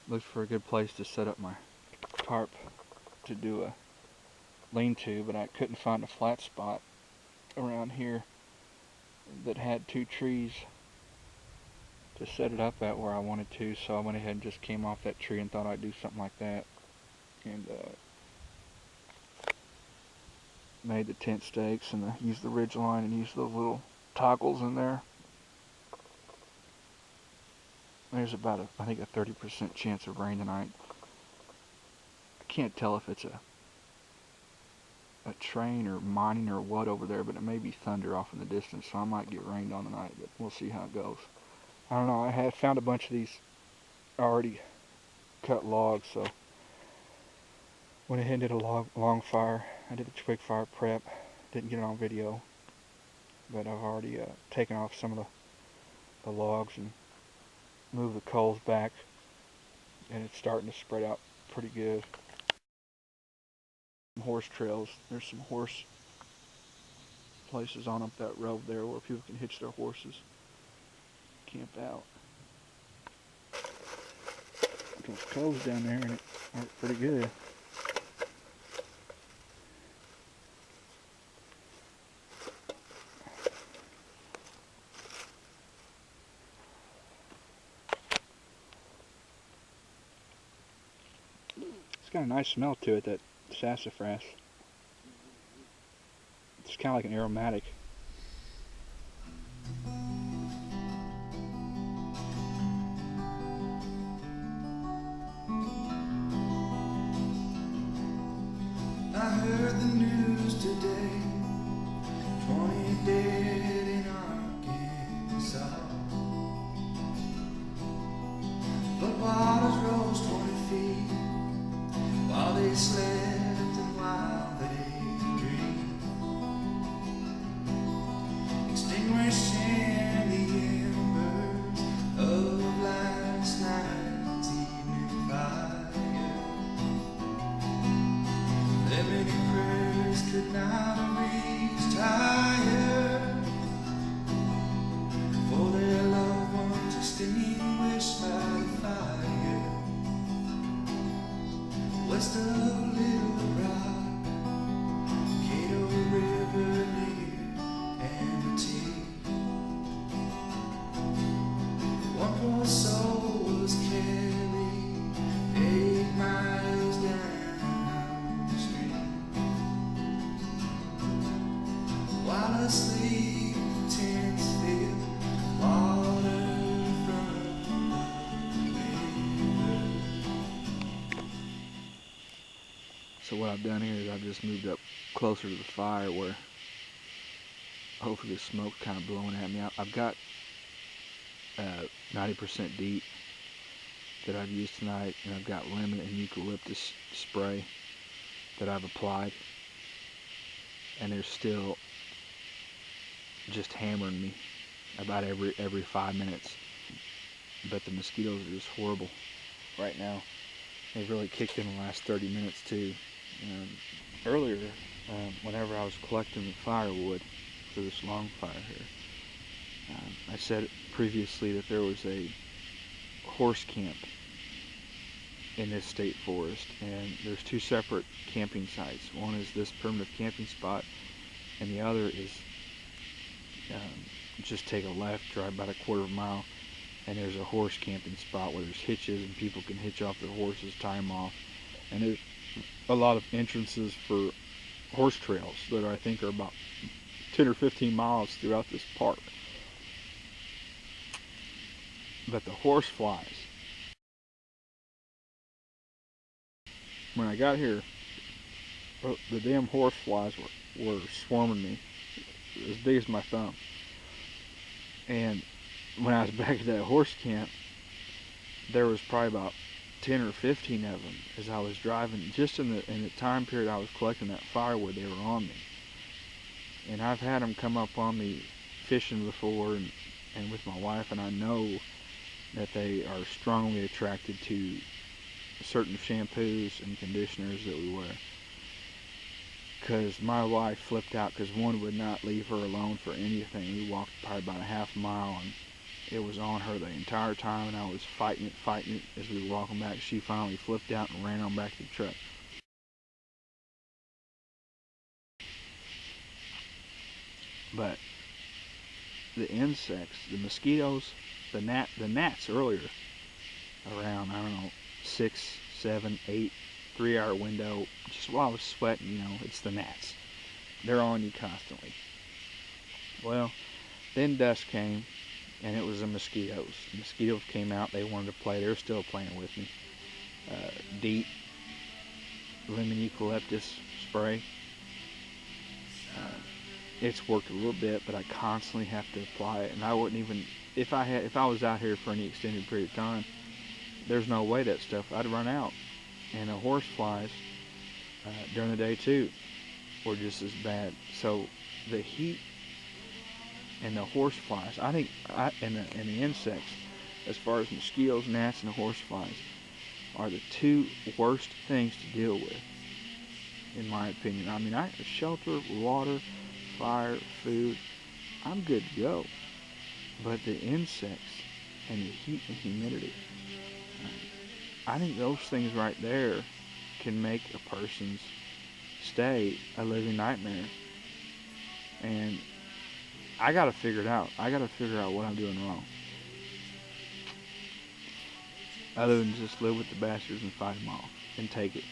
looked for a good place to set up my tarp to do a lean-to, but I couldn't find a flat spot around here that had 2 trees to set it up at where I wanted to, so I went ahead and just came off that tree and thought I'd do something like that, and made the tent stakes and used the ridge line and used those little toggles in there. There's about I think a 30% chance of rain tonight. I can't tell if it's a train or mining or what over there, but it may be thunder off in the distance, so I might get rained on tonight, but we'll see how it goes. I don't know, I had found a bunch of these already cut logs, so went ahead and did a long fire. I did a quick fire prep, didn't get it on video, but I've already taken off some of the logs and moved the coals back, and it's starting to spread out pretty good. Horse trails, there's some horse places on up that road there where people can hitch their horses, camp out. Those coals down there and it worked pretty good. It's got a nice smell to it, that sassafrass. It's kind of like an aromatic. I heard the news today, 20 dead in Arkansas. But waters rose 20 feet while they slept and while they dreamed, extinguishing the embers of last night's evening fire. Their many prayers could not have reached higher, for their loved ones extinguished by the fire. West of Little Rock, Cato River near Amity, one poor soul was carried 8 miles down the street, while asleep the tents filled water from the river. So what I've done here is I've just moved up closer to the fire where hopefully the smoke kind of blowing at me. I've got 90% Deet that I've used tonight, and I've got lemon and eucalyptus spray that I've applied, and they're still just hammering me about every 5 minutes. But the mosquitoes are just horrible right now. They've really kicked in the last 30 minutes too. Earlier, whenever I was collecting the firewood for this long fire here, I said previously that there was a horse camp in this state forest, and there's 2 separate camping sites. One is this primitive camping spot, and the other is just take a left, drive about a quarter of a mile, and there's a horse camping spot where there's hitches and people can hitch off their horses, tie them off, and there's a lot of entrances for horse trails that I think are about 10 or 15 miles throughout this park. But the horse flies, when I got here, the damn horse flies were swarming me, as big as my thumb. And when I was back at that horse camp, there was probably about 10 or 15 of them as I was driving. Just in the time period I was collecting that firewood, they were on me. And I've had them come up on me fishing before and with my wife, and I know that they are strongly attracted to certain shampoos and conditioners that we wear. Because my wife flipped out because one would not leave her alone for anything. We walked probably about a half mile, and It was on her the entire time, and I was fighting it. As we were walking back, she finally flipped out and ran on back to the truck. But the insects, the mosquitoes, the gnats earlier, around, I don't know, 6, 7, 8, 3 hour window, just while I was sweating, it's the gnats. They're on you constantly. Well, then dusk came, and it was the mosquitoes. The mosquitoes came out. They wanted to play. They were still playing with me. Deet, lemon eucalyptus spray. It's worked a little bit, but I constantly have to apply it, and I wouldn't even, if I was out here for any extended period of time, there's no way that stuff, I'd run out. And the horse flies during the day too were just as bad. So the heat and the horse flies, I think, and the insects, as far as mosquitoes, gnats, and the horse flies, are the two worst things to deal with, in my opinion. I mean, shelter, water, fire, food, I'm good to go. But the insects and the heat and humidity, I think those things right there can make a person's stay a living nightmare. And I gotta figure it out. I gotta figure out what I'm doing wrong. Other than just live with the bastards and fight them off and take it.